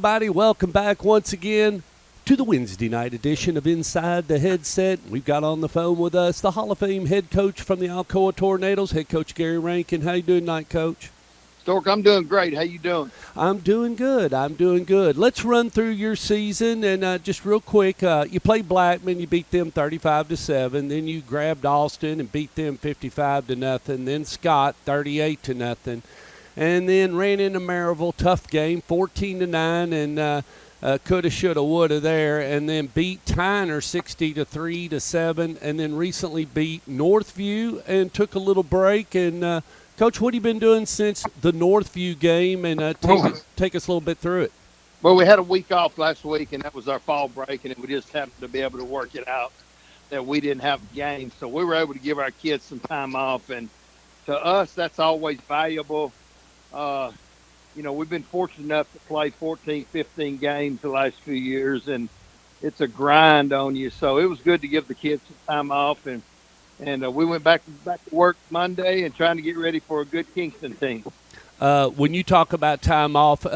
everybody. Welcome back once again to the Wednesday night edition of Inside the Headset. We've got on the phone with us the Hall of Fame head coach from the Alcoa Tornadoes, head coach Gary Rankin. How you doing tonight, Coach? Stork, I'm doing great. How you doing? I'm doing good. Let's run through your season and just real quick. You played Blackman. You beat them 35-7. Then you grabbed Austin and beat them 55-0. Then Scott 38-0. And then ran into Maryville, tough game, 14-9, and coulda, shoulda, woulda there. And then beat Tyner 60-3-7, and then recently beat Northview and took a little break. And Coach, what have you been doing since the Northview game? And take us a little bit through it. Well, we had a week off last week, and that was our fall break, and we just happened to be able to work it out that we didn't have games. So we were able to give our kids some time off, and to us, that's always valuable. We've been fortunate enough to play 14, 15 games the last few years, and it's a grind on you. So it was good to give the kids some time off, and we went back to work Monday and trying to get ready for a good Kingston team. When you talk about time off,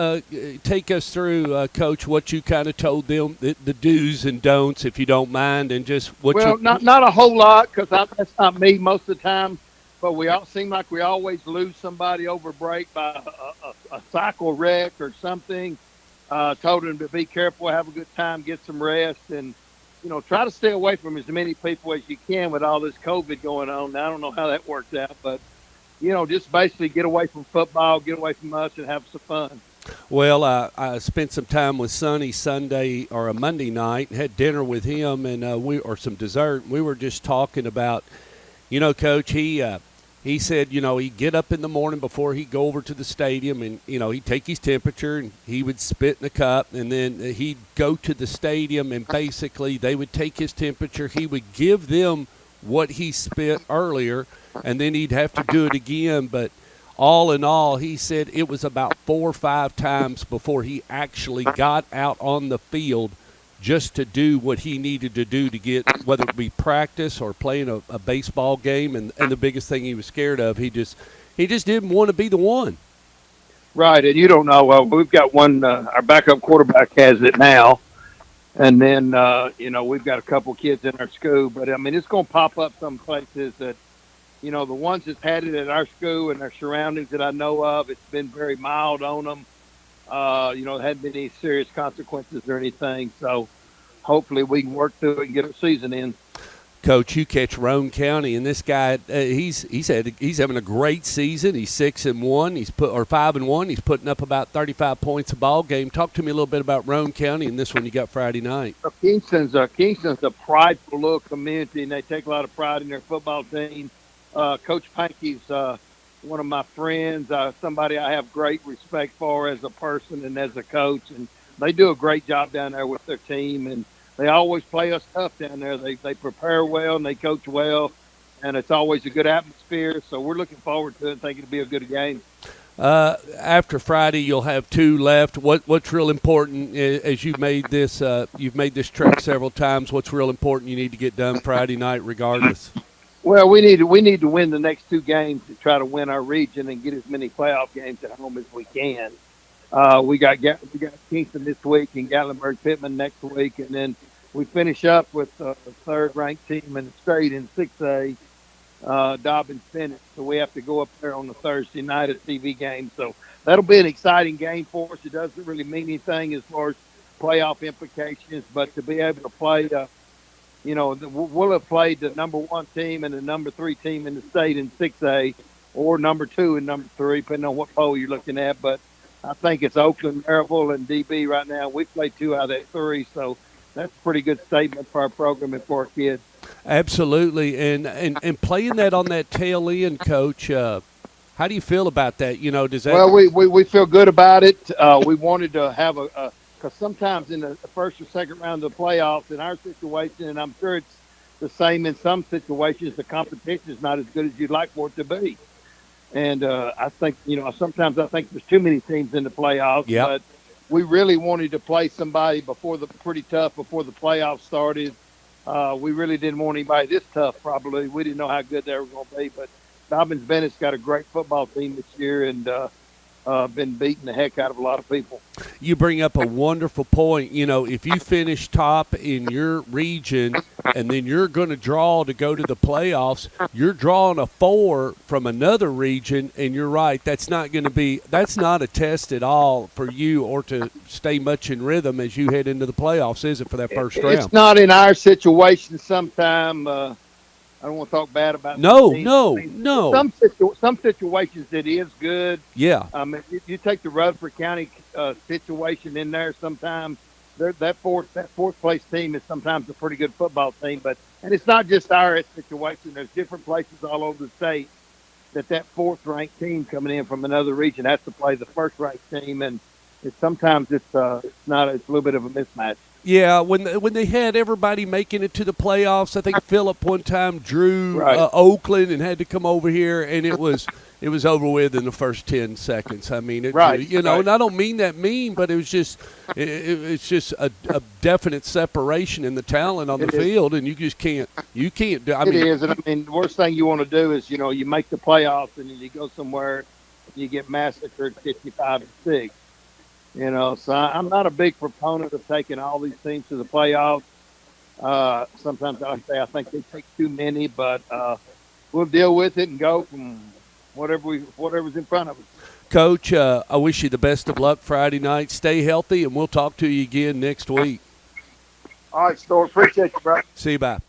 take us through, Coach, what you kind of told them, the do's and don'ts, if you don't mind, and just what not a whole lot, because that's not me most of the time. But we all seem like we always lose somebody over break by a cycle wreck or something. Told them to be careful, have a good time, get some rest, and try to stay away from as many people as you can with all this COVID going on. Now, I don't know how that works out, but just basically get away from football, get away from us, and have some fun. Well, I spent some time with Sonny Sunday or a Monday night, had dinner with him, and or some dessert. We were just talking about, Coach, he said, he'd get up in the morning before he'd go over to the stadium and, he'd take his temperature and he would spit in a cup, and then he'd go to the stadium and basically they would take his temperature. He would give them what he spit earlier, and then he'd have to do it again. But all in all, he said it was about 4 or 5 times before he actually got out on the field just to do what he needed to do to get, whether it be practice or playing a baseball game. And the biggest thing he was scared of, he just didn't want to be the one. Right, and you don't know. We've got one, our backup quarterback has it now. And then, we've got a couple kids in our school. But, it's going to pop up some places that, the ones that's had it at our school and our surroundings that I know of, it's been very mild on them. There hadn't been any serious consequences or anything. So hopefully we can work through it and get our season in. Coach, you catch Roane County, and this guy, he's having a great season. He's 6-1. He's 5-1. He's putting up about 35 points a ball game. Talk to me a little bit about Roane County and this one you got Friday night. Kingston's a prideful little community, and they take a lot of pride in their football team. Coach Pankey's one of my friends, somebody I have great respect for as a person and as a coach, and they do a great job down there with their team, and they always play us tough down there. They prepare well and they coach well, and it's always a good atmosphere, so we're looking forward to it and think it'll be a good game. After Friday, you'll have 2 left. What's real important as you've made this trek several times? What's real important you need to get done Friday night regardless? Well, we need to win the next 2 games to try to win our region and get as many playoff games at home as we can. We got Kingston this week and Gatlinburg-Pittman next week, and then we finish up with the 3rd-ranked team in the state in 6A, Dobbins-Bennett. So we have to go up there on the Thursday night at TV game. So that'll be an exciting game for us. It doesn't really mean anything as far as playoff implications, but to be able to play we'll have played the number 1 team and the number 3 team in the state in 6A, or number 2 and number 3, depending on what poll you're looking at. But I think it's Oakland, Maryville, and DB right now. We've played 2 out of that 3, so that's a pretty good statement for our program and for our kids. Absolutely, and playing that on that tail end, Coach. How do you feel about that? Does that? Well, we feel good about it. We wanted to have because sometimes in the first or second round of the playoffs, in our situation, and I'm sure it's the same in some situations, the competition is not as good as you'd like for it to be. And I think, sometimes I think there's too many teams in the playoffs. Yep. But we really wanted to play somebody pretty tough before the playoffs started. We really didn't want anybody this tough, probably. We didn't know how good they were going to be. But Dobbins-Bennett's got a great football team this year, and been beating the heck out of a lot of people. You bring up a wonderful point. You know, if you finish top in your region and then you're going to draw to go to the playoffs, you're drawing a 4 from another region, and you're right, that's not a test at all for you or to stay much in rhythm as you head into the playoffs, is it, for that first round? It's not in our situation sometime. I don't want to talk bad about no. Some situations it is good. Yeah. If you take the Rutherford County situation in there, sometimes that fourth place team is sometimes a pretty good football team. And it's not just our situation. There's different places all over the state that fourth ranked team coming in from another region has to play the first ranked team, and sometimes it's a little bit of a mismatch. Yeah, when they had everybody making it to the playoffs, I think Phillip one time drew Right. Oakland and had to come over here, and it was over with in the first 10 seconds. I mean, Right. and I don't mean that mean, but it was just it's just a definite separation in the talent on the field, and you just can't do. It is, and I mean, the worst thing you want to do is you make the playoffs and then you go somewhere and you get massacred 55-6. So I'm not a big proponent of taking all these teams to the playoffs. Sometimes I think they take too many, but we'll deal with it and go from whatever's in front of us. Coach, I wish you the best of luck Friday night. Stay healthy, and we'll talk to you again next week. All right, Stuart. Appreciate you, bro. See you. Bye.